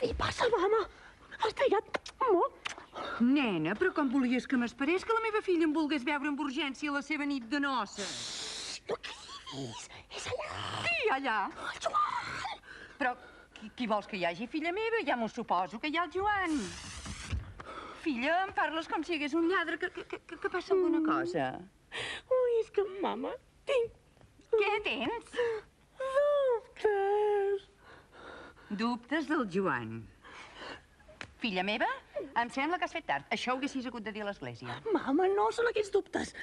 li passa, mama? Has trigat molt. Nena, però com volies que m'esperés que la meva filla em volgués veure amb urgència la seva nit de noces? No cridis, és allà. Qui allà? El Joan. Però qui vols que hi hagi, filla meva? Ja m'ho suposo que hi ha el Joan. Filla, em parles com si hi hagués un lladre, que passa alguna cosa. Ui, és que, mama, tinc Què tens? dubtes. Dubtes del Joan. Filla meva, em sembla que has fet tard. Això ho haguessis hagut de dir a l'església. Mama, no són aquests dubtes.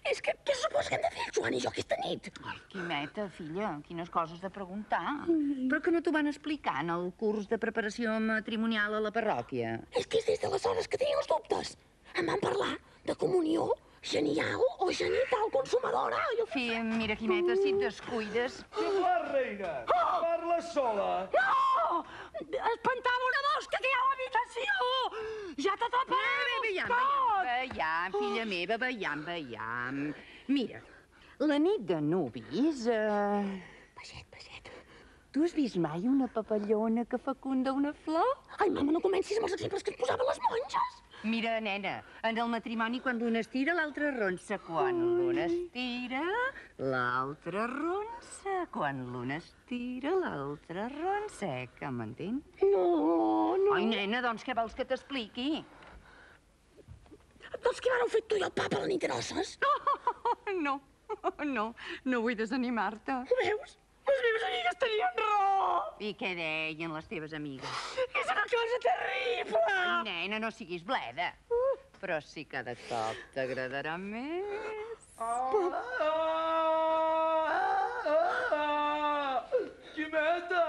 És que què supos que hem de fer el Joan i jo aquesta nit? Ai, Quimeta, filla, quines coses de preguntar. Però que no t'ho van explicar en el curs de preparació matrimonial a la parròquia. És que és des d'aleshores que tenia els dubtes. Em van parlar de comunió, genial o genital consumadora. Filla, mira, Quimeta, si et descuides... Què fas, reina? Parla sola. No! Espantava una mosca que hi ha a l'habitació! Ja te taparem Veiem, filla meva, veiem. Mira, la nit de núvies... Peixet. Tu has vist mai una papallona que fecunda una flor? Ai, mama, no comencis amb els exemples que et posaven les monges. Mira, nena, en el matrimoni quan l'un estira, l'altre ronsa. Quan l'un estira, l'altre ronsa. Quan l'un estira, l'altre ronsa. Que m'entens? No. Ai, nena, doncs què vols que t'expliqui? Doncs què vareu fer tu i el papa a la nit de noces? No vull desanimar-te. Ho veus? Les meves amigues tenien raó. I què deien les teves amigues? És una cosa terrible. Ai, nena, no siguis bleda. Però sí que de cop t'agradarà més. Quimeta,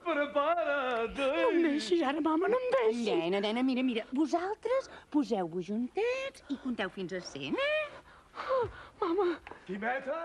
prepara't! No em deixis ara, mama, no em deixis. Nena, mira, vosaltres poseu-vos juntets i compteu fins a 100, eh? Mama. Quimeta!